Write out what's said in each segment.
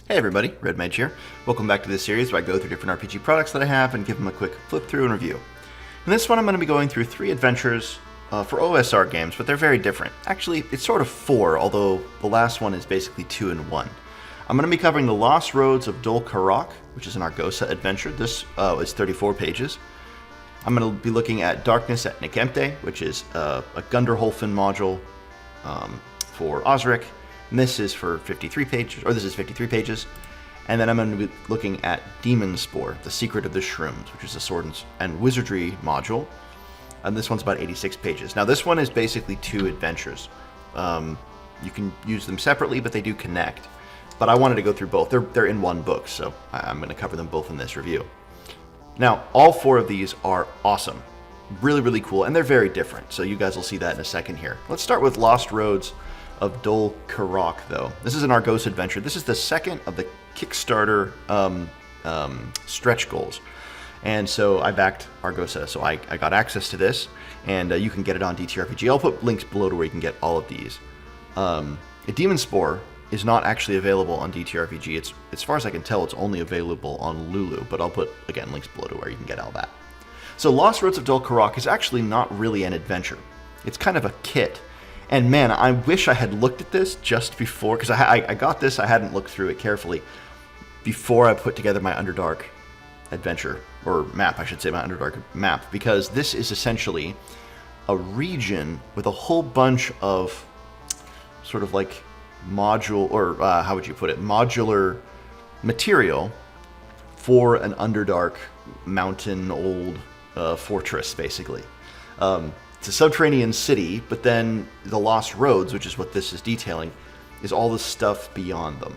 Hey everybody, Red Mage here. Welcome back to this series where I go through different RPG products that I have and give them a quick flip through and review. In this one I'm going to be going through 3 adventures for OSR games, but they're very different. Actually, it's sort of 4, although the last one is basically 2 in 1. I'm going to be covering The Lost Roads of Dol-Karok, which is an Argosa adventure. This is 34 pages. I'm going to be looking at Darkness at Nekemte, which is a Gunderholfen module for Osric. And this is for 53 pages, or this is 53 pages. And then I'm going to be looking at Demonspore, The Secret of the Shrooms, which is a sword and wizardry module. And this one's about 86 pages. Now this one is basically 2 adventures. You can use them separately, but they do connect. But I wanted to go through both. They're in one book, so I'm going to cover them both in this review. Now, all 4 of these are awesome. Really, really cool, and they're very different. So you guys will see that in a second here. Let's start with Lost Roads of Dol-Karok, though. This is an Argosa adventure. This is the second of the Kickstarter stretch goals. And so I backed Argosa, so I got access to this, and you can get it on DTRPG. I'll put links below to where you can get all of these. Demonspore is not actually available on DTRPG. It's, as far as I can tell, it's only available on Lulu, but I'll put, again, links below to where you can get all that. So Lost Roads of Dol-Karok is actually not really an adventure. It's kind of a kit. And man, I wish I had looked at this just before, because I got this, I hadn't looked through it carefully before I put together my Underdark adventure, or map, I should say, my Underdark map, because this is essentially a region with a whole bunch of sort of like module, or how would you put it, modular material for an Underdark mountain old fortress, basically. It's a subterranean city, but then the Lost Roads, which is what this is detailing, is all the stuff beyond them.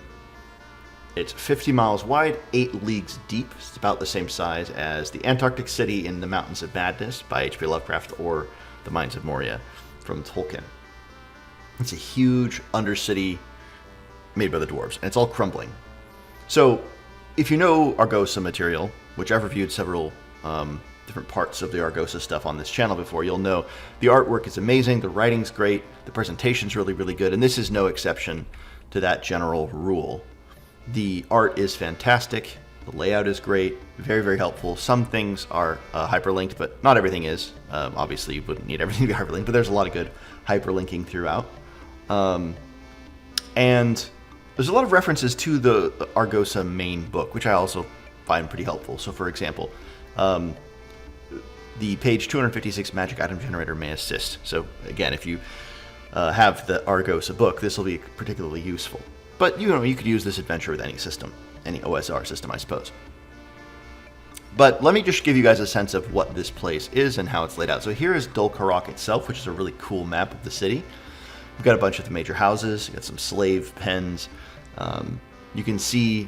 It's 50 miles wide, 8 leagues deep. It's about the same size as the Antarctic City in the Mountains of Madness by H.P. Lovecraft or the Mines of Moria from Tolkien. It's a huge undercity made by the dwarves, and it's all crumbling. So, if you know Argosa material, which I've reviewed several different parts of the Argosa stuff on this channel before, you'll know the artwork is amazing, the writing's great, the presentation's really, really good, and this is no exception to that general rule. The art is fantastic, the layout is great, very, very helpful. Some things are hyperlinked, but not everything is. Obviously, you wouldn't need everything to be hyperlinked, but there's a lot of good hyperlinking throughout. And there's a lot of references to the Argosa main book, which I also find pretty helpful. So, for example, the page 256 magic item generator may assist. So again, if you have the Argosa book, this will be particularly useful. But you know, you could use this adventure with any system, any OSR system, I suppose. But let me just give you guys a sense of what this place is and how it's laid out. So here is Dol-Karok itself, which is a really cool map of the city. We've got a bunch of the major houses, you've got some slave pens. You can see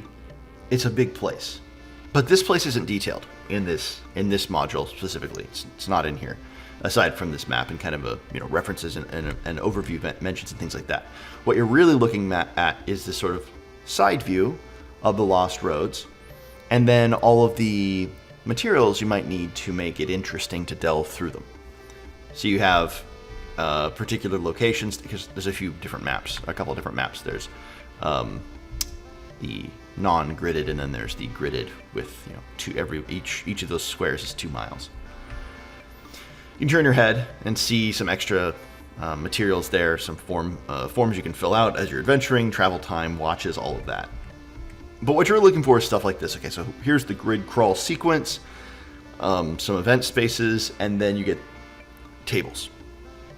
it's a big place. But this place isn't detailed in this module specifically. It's not in here, aside from this map and kind of references and overview mentions and things like that. What you're really looking at is this sort of side view of the Lost Roads, and then all of the materials you might need to make it interesting to delve through them. So you have particular locations, because there's a few different maps, a couple of different maps. There's the non-gridded, and then there's the gridded with each of those squares is 2 miles. You can turn your head and see some extra materials there, some forms you can fill out as you're adventuring, travel time, watches, all of that. But what you're looking for is stuff like this. Okay, so here's the grid crawl sequence, some event spaces, and then you get tables.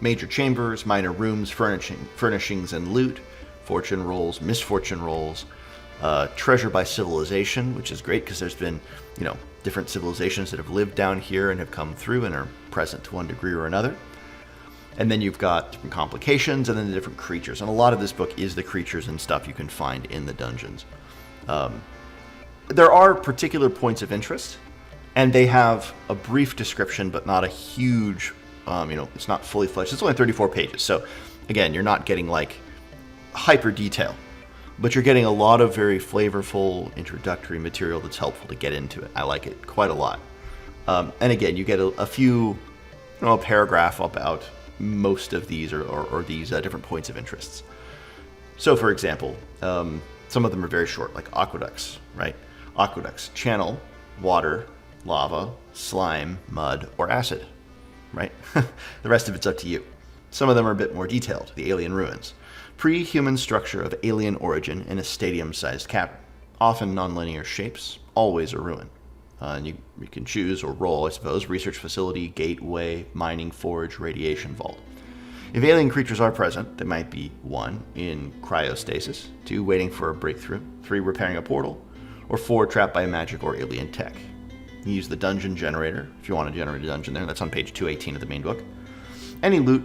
Major chambers, minor rooms, furnishings and loot, fortune rolls, misfortune rolls, treasure by civilization, which is great because there's been, different civilizations that have lived down here and have come through and are present to one degree or another. And then you've got different complications and then the different creatures. And a lot of this book is the creatures and stuff you can find in the dungeons. There are particular points of interest, and they have a brief description, but not a huge, it's not fully fledged. It's only 34 pages. So again, you're not getting like hyper detail, but you're getting a lot of very flavorful introductory material that's helpful to get into it. I like it quite a lot. And again, you get a few, a paragraph about most of these or these different points of interests. So, for example, Some of them are very short, like aqueducts, right? Aqueducts, channel, water, lava, slime, mud, or acid, right? The rest of it's up to you. Some of them are a bit more detailed, the alien ruins. Pre-human structure of alien origin in a stadium-sized cavern. Often non-linear shapes, always a ruin. And you can choose or roll, I suppose, research facility, gateway, mining forge, radiation vault. If alien creatures are present, they might be 1, in cryostasis, 2, waiting for a breakthrough, 3, repairing a portal, or 4, trapped by magic or alien tech. You use the dungeon generator, if you want to generate a dungeon there, that's on page 218 of the main book. Any loot,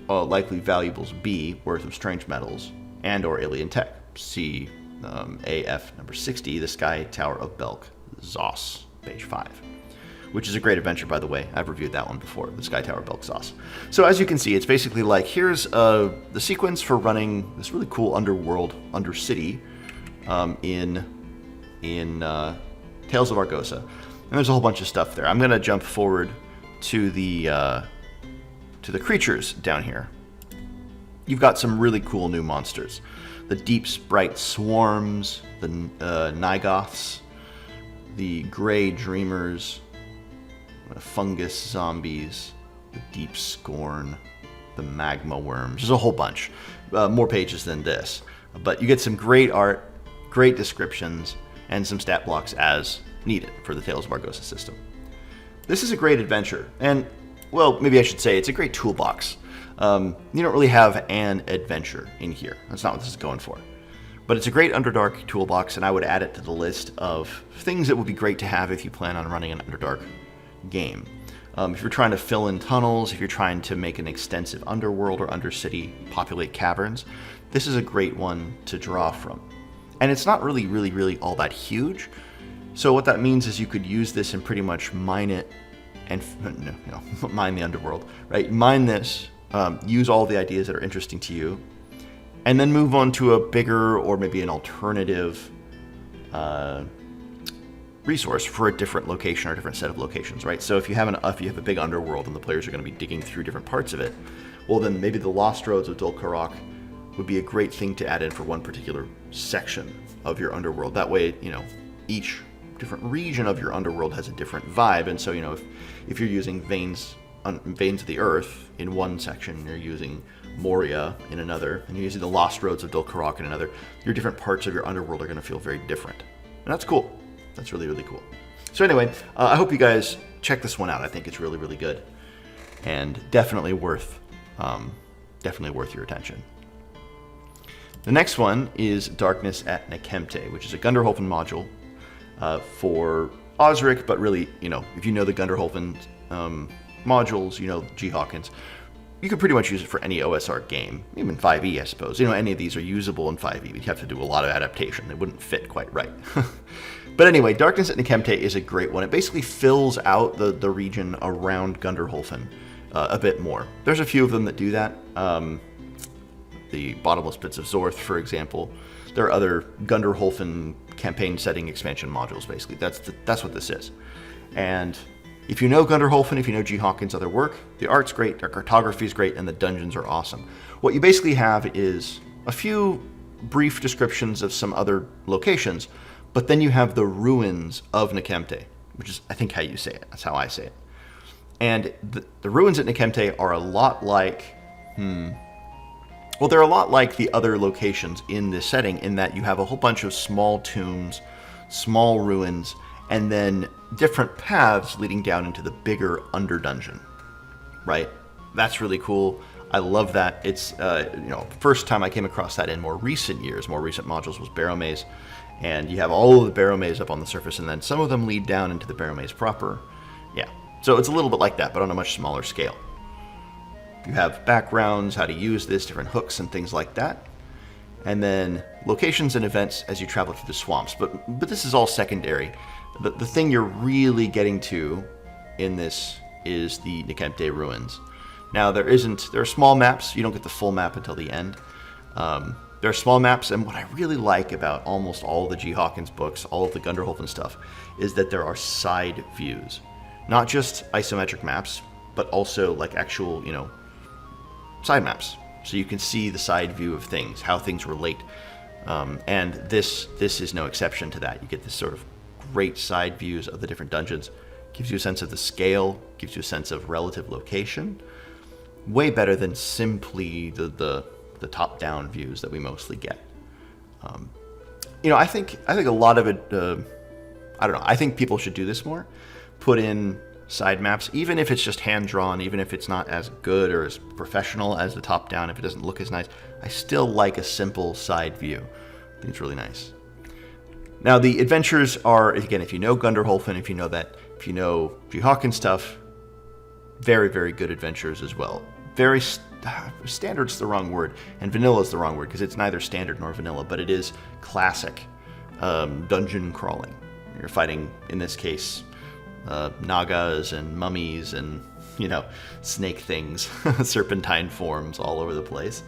likely valuables B, worth of strange metals, and or alien tech. See AF number 60, the Sky Tower of Belk, Zos, page 5. Which is a great adventure, by the way. I've reviewed that one before, the Sky Tower Belk Zos. So as you can see, it's basically like, here's the sequence for running this really cool underworld, undercity, in Tales of Argosa. And there's a whole bunch of stuff there. I'm going to jump forward to the creatures down here. You've got some really cool new monsters. The Deep Sprite Swarms, the Nygoths, the Grey Dreamers, Fungus Zombies, the Deep Scorn, the Magma Worms. There's a whole bunch. More pages than this. But you get some great art, great descriptions, and some stat blocks as needed for the Tales of Argosa system. This is a great adventure, and, well, maybe I should say it's a great toolbox. You don't really have an adventure in here. That's not what this is going for. But it's a great Underdark toolbox, and I would add it to the list of things that would be great to have if you plan on running an Underdark game. If you're trying to fill in tunnels, if you're trying to make an extensive underworld or undercity, populate caverns, this is a great one to draw from. And it's not really all that huge. So what that means is you could use this and pretty much mine it, and mine the underworld, right? Mine this, use all the ideas that are interesting to you, and then move on to a bigger or maybe an alternative resource for a different location or a different set of locations, right? So if you have a big underworld and the players are going to be digging through different parts of it, well then maybe the Lost Roads of Dol-Karok would be a great thing to add in for one particular section of your underworld. That way, each different region of your underworld has a different vibe, and so if you're using veins of the earth in one section, you're using Moria in another, and you're using the Lost Roads of Dol-Karok in another, your different parts of your underworld are going to feel very different. And that's cool. That's really cool. So anyway, I hope you guys check this one out. I think it's really good, and definitely worth your attention. The next one is Darkness at Nekemte, which is a Gunderhofen module for Osric, but really, if you know the Gunderhofen modules, G. Hawkins, you could pretty much use it for any OSR game, even 5e, I suppose. Any of these are usable in 5e, but you have to do a lot of adaptation. They wouldn't fit quite right. But anyway, Darkness at Nekemte is a great one. It basically fills out the region around Gunderhofen a bit more. There's a few of them that do that. The Bottomless Pits of Zorth, for example. There are other Gunderhofen campaign setting expansion modules, basically. That's what this is. And if you know Gunderhofen, if you know G. Hawkins' other work, the art's great, the cartography is great, and the dungeons are awesome. What you basically have is a few brief descriptions of some other locations, but then you have the ruins of Nekemte, which is, I think, how you say it. That's how I say it. And the ruins at Nekemte are a lot like, they're a lot like the other locations in this setting, in that you have a whole bunch of small tombs, small ruins, and then different paths leading down into the bigger underdungeon, right? That's really cool. I love that. It's, first time I came across that in more recent modules was Barrow Maze, and you have all of the Barrow Maze up on the surface, and then some of them lead down into the Barrow Maze proper. Yeah, so it's a little bit like that, but on a much smaller scale. You have backgrounds, how to use this, different hooks and things like that. And then locations and events as you travel through the swamps. But this is all secondary. The thing you're really getting to in this is the Nekemte ruins. Now there are small maps. You don't get the full map until the end. There are small maps, and what I really like about almost all the G. Hawkins books, all of the Gunderhofen stuff, is that there are side views. Not just isometric maps, but also like actual, side maps. So you can see the side view of things, how things relate. And this is no exception to that. You get this sort of great side views of the different dungeons. Gives you a sense of the scale, gives you a sense of relative location. Way better than simply the top-down views that we mostly get. I think a lot of it, I don't know, I think people should do this more. Put in side maps, even if it's just hand-drawn, even if it's not as good or as professional as the top-down, if it doesn't look as nice, I still like a simple side view. I think it's really nice. Now, the adventures are, again, if you know Gunderholfen, if you know Hawken stuff, very, very good adventures as well. Very standard's the wrong word, and vanilla is the wrong word, because it's neither standard nor vanilla, but it is classic dungeon crawling. You're fighting, in this case, nagas and mummies and, snake things, serpentine forms all over the place.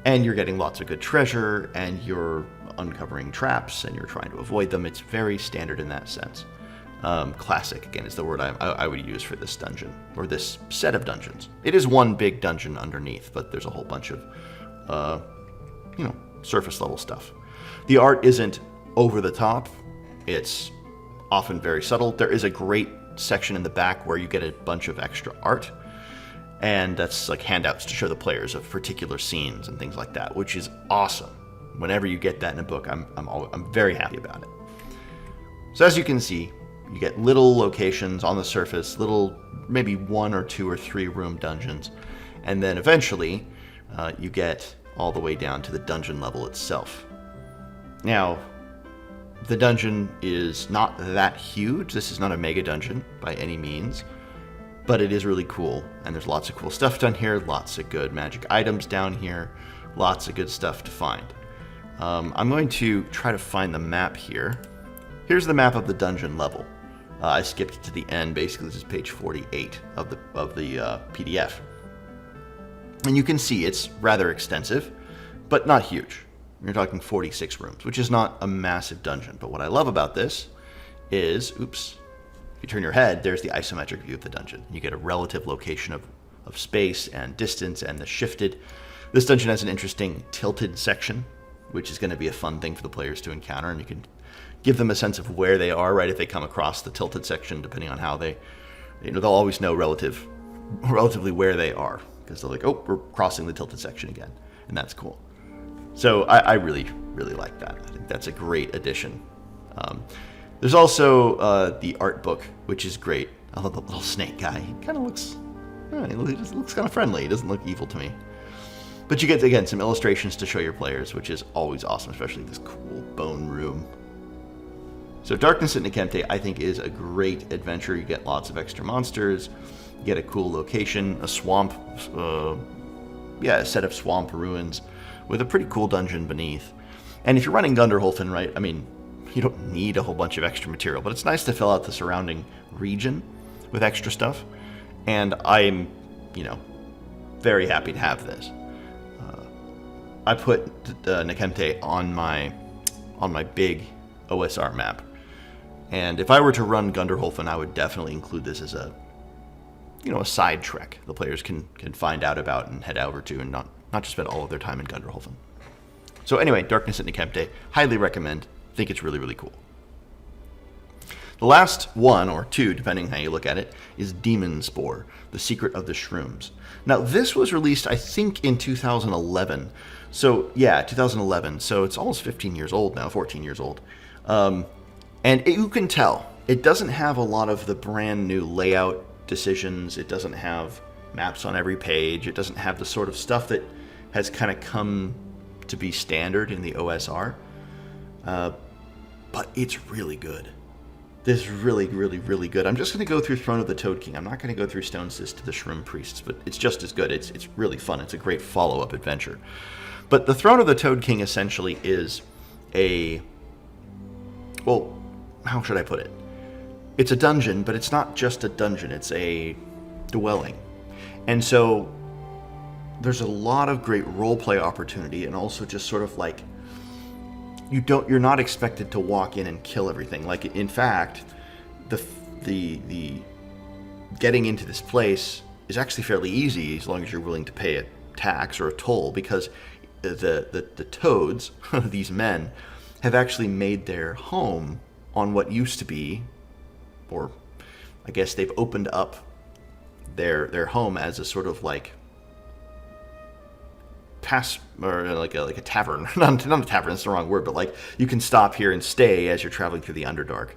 And you're getting lots of good treasure, and you're uncovering traps, and you're trying to avoid them. It's very standard in that sense. Classic, again, is the word I would use for this dungeon, or this set of dungeons. It is one big dungeon underneath, but there's a whole bunch of, surface level stuff. The art isn't over the top. It's often very subtle. There is a great section in the back where you get a bunch of extra art, and that's like handouts to show the players of particular scenes and things like that, which is awesome. Whenever you get that in a book, I'm very happy about it. So as you can see, you get little locations on the surface, little maybe 1 or 2 or 3 room dungeons, and then eventually you get all the way down to the dungeon level itself. Now, the dungeon is not that huge. This is not a mega dungeon by any means, but it is really cool, and there's lots of cool stuff done here, lots of good magic items down here, lots of good stuff to find. I'm going to try to find the map here. Here's the map of the dungeon level. I skipped to the end. Basically, this is page 48 of the PDF. And you can see it's rather extensive, but not huge. You're talking 46 rooms, which is not a massive dungeon. But what I love about this is, if you turn your head, there's the isometric view of the dungeon. You get a relative location of space and distance and the shifted. This dungeon has an interesting tilted section, which is going to be a fun thing for the players to encounter, and you can give them a sense of where they are, right, if they come across the tilted section, depending on how they'll always know relatively where they are, because they're like, oh, we're crossing the tilted section again, and that's cool. So I really, really like that. I think that's a great addition. There's also the art book, which is great. I love the little snake guy. He kind of looks, he just looks kind of friendly. He doesn't look evil to me. But you get, again, some illustrations to show your players, which is always awesome, especially this cool bone room. So Darkness at Nekemte, I think, is a great adventure. You get lots of extra monsters, you get a cool location, a swamp, a set of swamp ruins with a pretty cool dungeon beneath. And if you're running Gunderholfen, right, I mean, you don't need a whole bunch of extra material, but it's nice to fill out the surrounding region with extra stuff. And I'm, very happy to have this. I put Nekemte on my big OSR map. And if I were to run Gunderholfen, I would definitely include this as a side trek the players can find out about and head over to, and not just spend all of their time in Gunderholfen. So anyway, Darkness at Nekemte, highly recommend. Think it's really, really cool. The last one, or two, depending how you look at it, is Demonspore, The Secret of the Shrooms. Now, this was released, I think, in 2011. So, yeah, 2011. So it's almost 15 years old now, 14 years old. You can tell, it doesn't have a lot of the brand new layout decisions. It doesn't have maps on every page. It doesn't have the sort of stuff that has kind of come to be standard in the OSR. But it's really good. This is really, really, really good. I'm just going to go through Throne of the Toad King. I'm not going to go through Stonesis to the Shroom Priests, but it's just as good. It's really fun. It's a great follow-up adventure. But the Throne of the Toad King essentially is how should I put it? It's a dungeon, but it's not just a dungeon. It's a dwelling. And so there's a lot of great roleplay opportunity, and also just sort of like you're not expected to walk in and kill everything. Like, in fact, the getting into this place is actually fairly easy as long as you're willing to pay a tax or a toll, because the toads, these men, have actually made their home on what used to be, or I guess they've opened up their home as a sort of like or like a tavern. not a tavern, that's the wrong word, but like you can stop here and stay as you're traveling through the Underdark.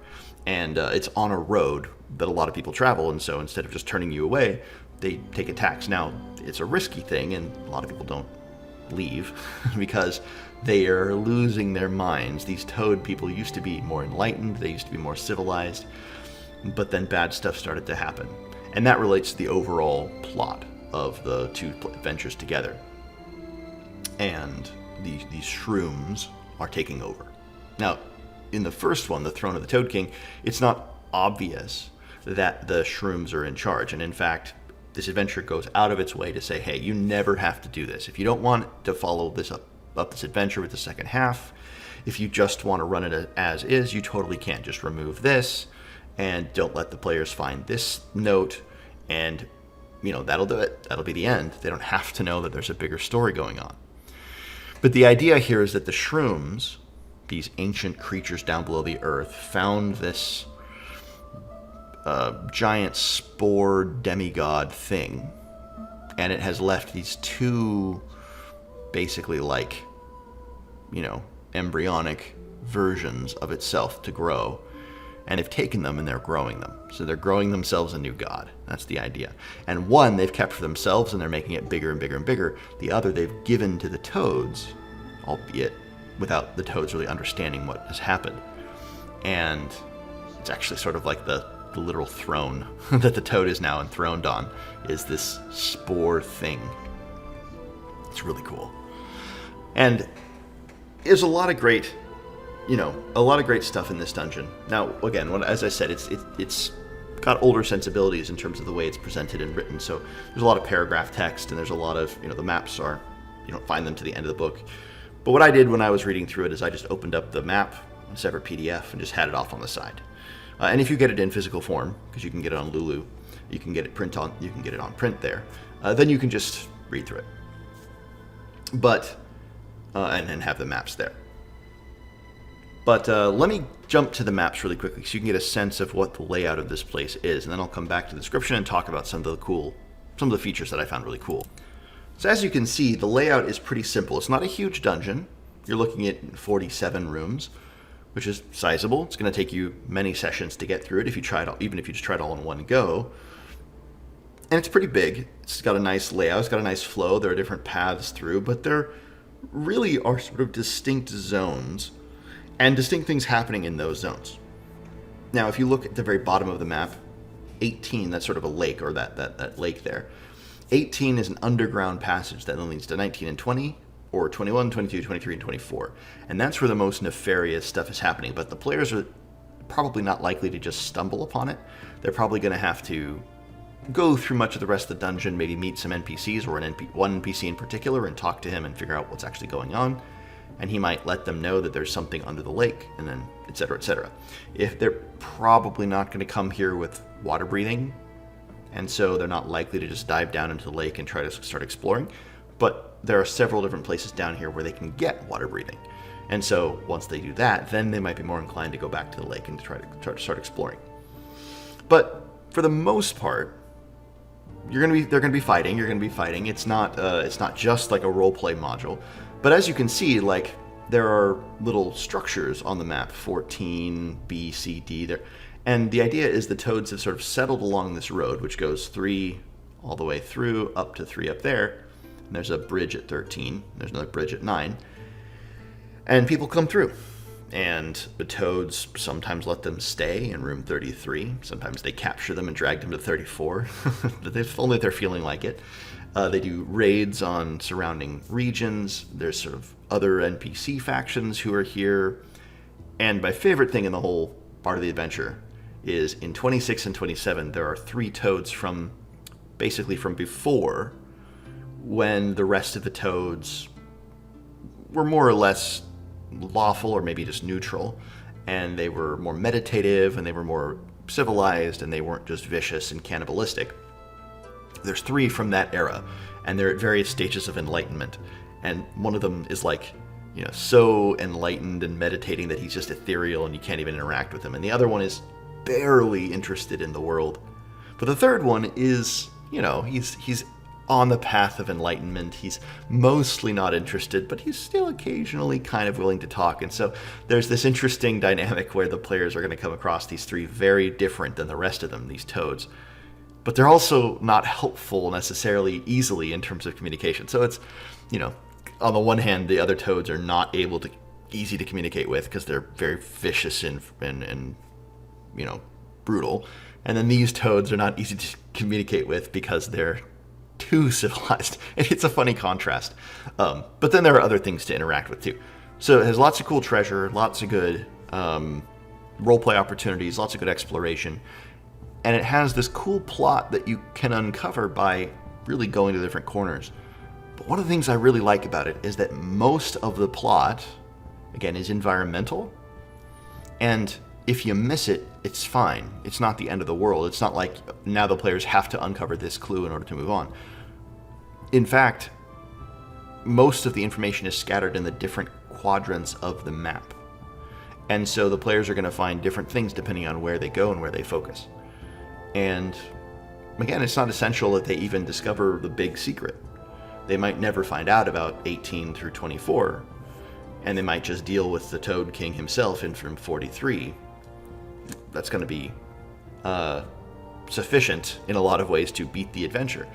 And it's on a road that a lot of people travel, and so instead of just turning you away, they take a tax. Now, it's a risky thing, and a lot of people don't leave because they are losing their minds. These toad people used to be more enlightened, they used to be more civilized, but then bad stuff started to happen. And that relates to the overall plot of the two adventures together. And these shrooms are taking over. Now, in the first one, The Throne of the Toad King, it's not obvious that the shrooms are in charge. And in fact, this adventure goes out of its way to say, hey, you never have to do this. If you don't want to follow this up this adventure with the second half, if you just want to run it as is, you totally can. Just remove this and don't let the players find this note, and that'll do it. That'll be the end. They don't have to know that there's a bigger story going on. But the idea here is that the shrooms, these ancient creatures down below the earth, found this giant spore demigod thing, and it has left these two basically like, embryonic versions of itself to grow, and they've taken them and they're growing them. So they're growing themselves a new god. That's the idea. And one they've kept for themselves, and they're making it bigger and bigger and bigger. The other they've given to the toads, albeit without the toads really understanding what has happened. And it's actually sort of like the literal throne that the toad is now enthroned on, is this spore thing. It's really cool. And there's a lot of great stuff in this dungeon. Now, again, as I said, it's got older sensibilities in terms of the way it's presented and written. So there's a lot of paragraph text, and there's a lot of, the maps are, you don't find them to the end of the book. But what I did when I was reading through it is I just opened up the map, a separate PDF, and just had it off on the side. And if you get it in physical form, because you can get it on Lulu, you can get it on print there, then you can just read through it. But and have the maps there. But let me jump to the maps really quickly so you can get a sense of what the layout of this place is, and then I'll come back to the description and talk about some of the features that I found really cool. So as you can see, the layout is pretty simple. It's not a huge dungeon. You're looking at 47 rooms, which is sizable. It's going to take you many sessions to get through it even if you just try it all in one go. And it's pretty big. It's got a nice layout. It's got a nice flow. There are different paths through, but there really are sort of distinct zones and distinct things happening in those zones. Now, if you look at the very bottom of the map, 18, that's sort of a lake, or that lake there. 18 is an underground passage that then leads to 19 and 20, or 21, 22, 23, and 24. And that's where the most nefarious stuff is happening. But the players are probably not likely to just stumble upon it. They're probably going to have to go through much of the rest of the dungeon, maybe meet some NPCs, or one NPC in particular, and talk to him and figure out what's actually going on. And he might let them know that there's something under the lake, and then et cetera, et cetera. If they're probably not going to come here with water breathing, and so they're not likely to just dive down into the lake and try to start exploring. But there are several different places down here where they can get water breathing. And so once they do that, then they might be more inclined to go back to the lake and try to start exploring. But for the most part, they're going to be fighting. You're going to be fighting. It's not just like a role play module. But as you can see, like, there are little structures on the map, 14, B, C, D there. And the idea is the toads have sort of settled along this road, which goes 3 all the way through, up to 3 up there. And there's a bridge at 13. There's another bridge at 9. And people come through. And the toads sometimes let them stay in room 33. Sometimes they capture them and drag them to 34. If only they're feeling like it. They do raids on surrounding regions. There's sort of other NPC factions who are here. And my favorite thing in the whole part of the adventure is in 26 and 27, there are 3 toads from before, when the rest of the toads were more or less lawful, or maybe just neutral, and they were more meditative, and they were more civilized, and they weren't just vicious and cannibalistic. There's 3 from that era, and they're at various stages of enlightenment. and one of them is like, so enlightened and meditating that he's just ethereal and you can't even interact with him. And the other one is barely interested in the world. But the third one is, he's on the path of enlightenment. He's mostly not interested, but he's still occasionally kind of willing to talk. And so there's this interesting dynamic where the players are going to come across these three very different than the rest of them, these toads. But they're also not helpful necessarily easily in terms of communication. So it's, on the one hand, the other toads are not easy to communicate with because they're very vicious and brutal. And then these toads are not easy to communicate with because they're too civilized. It's a funny contrast. But then there are other things to interact with too. So it has lots of cool treasure, lots of good roleplay opportunities, lots of good exploration. And it has this cool plot that you can uncover by really going to different corners. But one of the things I really like about it is that most of the plot, again, is environmental. And if you miss it, it's fine. It's not the end of the world. It's not like now the players have to uncover this clue in order to move on. In fact, most of the information is scattered in the different quadrants of the map. And so the players are going to find different things depending on where they go and where they focus. And again, it's not essential that they even discover the big secret. They might never find out about 18 through 24, and they might just deal with the Toad King himself in from 43. That's going to be sufficient in a lot of ways to beat the adventure.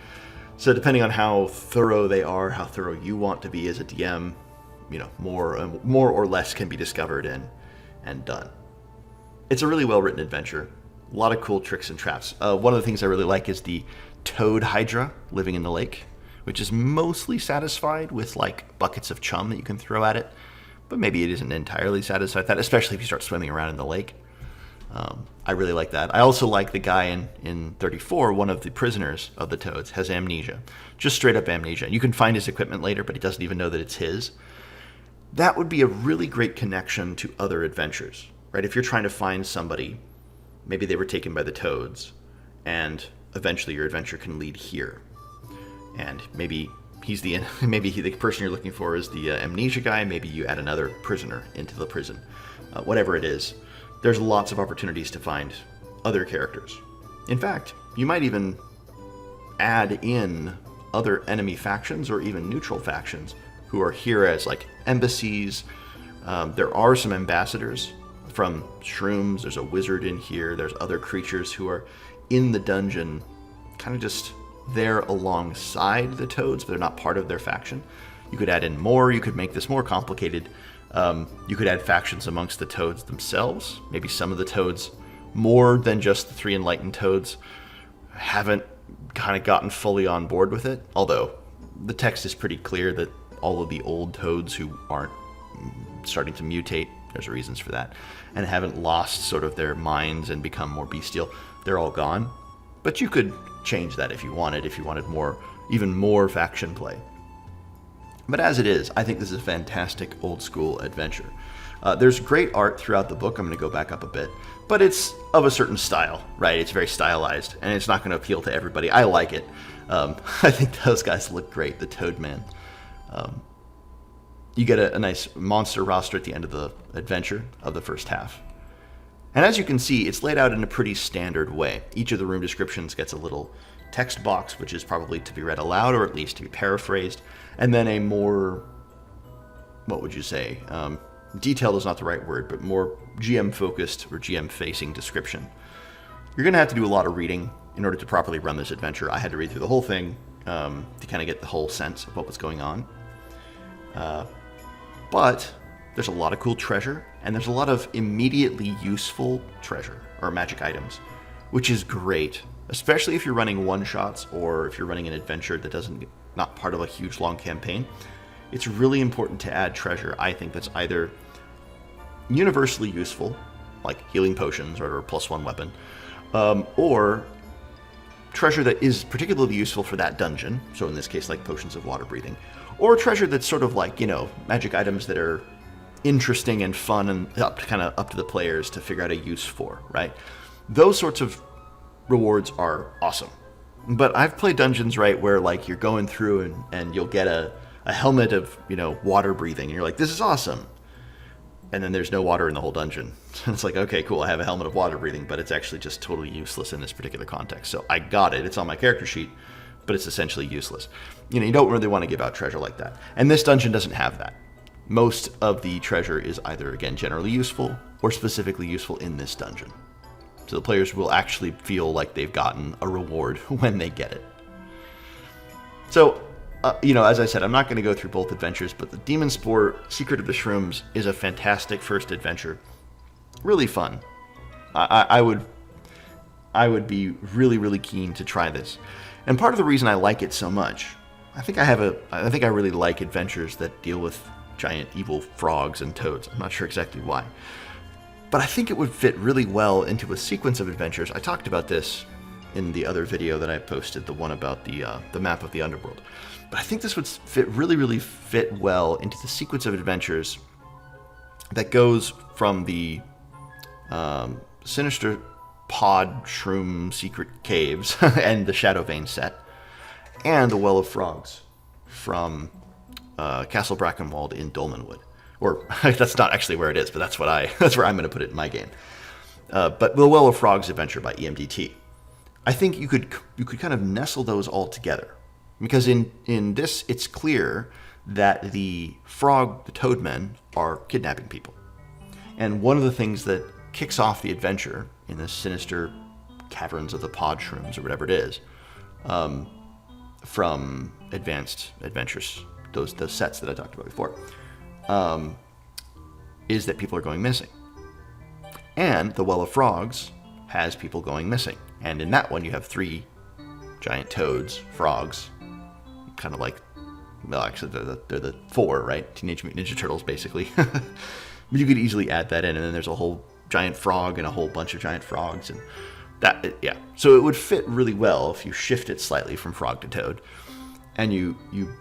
So depending on how thorough they are, how thorough you want to be as a DM, more or less can be discovered and done. It's a really well-written adventure. A lot of cool tricks and traps. One of the things I really like is the Toad Hydra living in the lake, which is mostly satisfied with like buckets of chum that you can throw at it, but maybe it isn't entirely satisfied with that, especially if you start swimming around in the lake. I really like that. I also like the guy in 34, one of the prisoners of the Toads, has amnesia. Just straight up amnesia. You can find his equipment later, but he doesn't even know that it's his. That would be a really great connection to other adventures, right? If you're trying to find somebody, maybe they were taken by the Toads, and eventually your adventure can lead here. And maybe the person you're looking for is the amnesia guy. Maybe you add another prisoner into the prison. Whatever it is, there's lots of opportunities to find other characters. In fact, you might even add in other enemy factions or even neutral factions who are here as like embassies. There are some ambassadors from shrooms. There's a wizard in here. There's other creatures who are in the dungeon, kind of just there alongside the Toads, but they're not part of their faction. You could add in more. You could make this more complicated. You could add factions amongst the Toads themselves. Maybe some of the Toads, more than just the three enlightened Toads, haven't kind of gotten fully on board with it. Although the text is pretty clear that all of the old Toads who aren't starting to mutate, there's reasons for that, and haven't lost sort of their minds and become more bestial, they're all gone. But you could change that if you wanted even more faction play. But as it is, I think this is a fantastic old school adventure. There's great art throughout the book. I'm going to go back up a bit, but it's of a certain style, right? It's very stylized, and it's not going to appeal to everybody. I like it. I think those guys look great, the Toadman. You get a nice monster roster at the end of the adventure of the first half. And as you can see, it's laid out in a pretty standard way. Each of the room descriptions gets a little text box, which is probably to be read aloud or at least to be paraphrased, and then a more, what would you say, detailed is not the right word, but more GM-focused or GM-facing description. You're going to have to do a lot of reading in order to properly run this adventure. I had to read through the whole thing to kind of get the whole sense of what was going on. But there's a lot of cool treasure, and there's a lot of immediately useful treasure, or magic items, which is great, especially if you're running one-shots or if you're running an adventure that not part of a huge, long campaign. It's really important to add treasure, I think, that's either universally useful, like healing potions or a +1 weapon, or treasure that is particularly useful for that dungeon, so in this case, like potions of water breathing, or treasure that's sort of like, magic items that are interesting and fun and up to the players to figure out a use for, right? Those sorts of rewards are awesome. But I've played dungeons, right, where like you're going through and you'll get a a helmet of, water breathing. And you're like, this is awesome. And then there's no water in the whole dungeon. It's like, okay, cool, I have a helmet of water breathing, but it's actually just totally useless in this particular context. So I got it. It's on my character sheet, but it's essentially useless. You don't really want to give out treasure like that. And this dungeon doesn't have that. Most of the treasure is either, again, generally useful or specifically useful in this dungeon. So the players will actually feel like they've gotten a reward when they get it. So, as I said, I'm not going to go through both adventures, but the Demonspore Secret of the Shrooms is a fantastic first adventure. Really fun. I would be really, really keen to try this. And part of the reason I like it so much, I think I really like adventures that deal with giant evil frogs and toads. I'm not sure exactly why. But I think it would fit really well into a sequence of adventures. I talked about this in the other video that I posted, the one about the map of the underworld. But I think this would really fit well into the sequence of adventures that goes from the Sinister Pod Shroom Secret Caves and the Shadow Vein set, and the Well of Frogs from Castle Brackenwald in Dolmenwood. Or that's not actually where it is, but that's where I'm going to put it in my game. But the Well of Frogs adventure by EMDT. I think you could kind of nestle those all together, because in this it's clear that the toadmen are kidnapping people, and one of the things that kicks off the adventure in the sinister caverns of the pod shrooms or whatever it is, from Advanced Adventures, those sets that I talked about before, is that people are going missing. And the Well of Frogs has people going missing. And in that one, you have 3 giant toads, frogs, kind of like, well, actually, they're the 4, right? Teenage Mutant Ninja Turtles, basically. But you could easily add that in, and then there's a whole giant frog and a whole bunch of giant frogs, and that, yeah. So it would fit really well if you shift it slightly from frog to toad, and you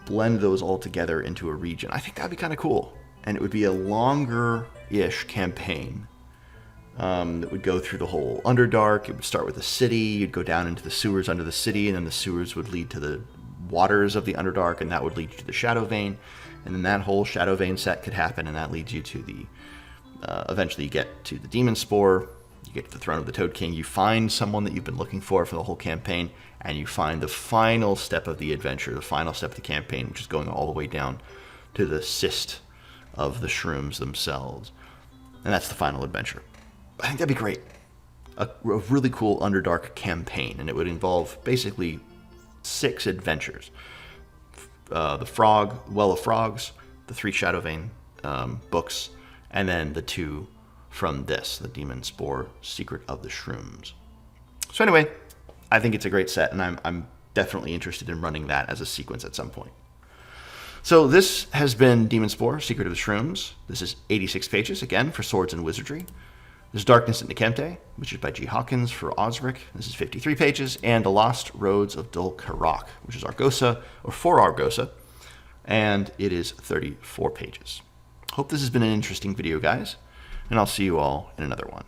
blend those all together into a region. I think that'd be kind of cool. And it would be a longer-ish campaign that would go through the whole Underdark. It would start with the city. You'd go down into the sewers under the city, and then the sewers would lead to the waters of the Underdark, and that would lead you to the Shadow Vein. And then that whole Shadow Vein set could happen, and that leads you to the... eventually you get to the Demonspore. You get to the Throne of the Toad King. You find someone that you've been looking for the whole campaign, and you find the final step of the adventure, the final step of the campaign, which is going all the way down to the cyst of the shrooms themselves. And that's the final adventure. I think that'd be great. A really cool Underdark campaign, and it would involve basically 6 adventures. The Well of Frogs, the 3 Shadow Vein books, and then the 2 from this, the Demonspore Secret of the Shrooms. So anyway, I think it's a great set, and I'm definitely interested in running that as a sequence at some point. So this has been Demonspore, Secret of the Shrooms. This is 86 pages, again, for Swords and Wizardry. There's Darkness at Nekemte, which is by G. Hawkins for Osric. This is 53 pages. And The Lost Roads of Dol-Karok, which is Argosa, or for Argosa, and it is 34 pages. Hope this has been an interesting video, guys, and I'll see you all in another one.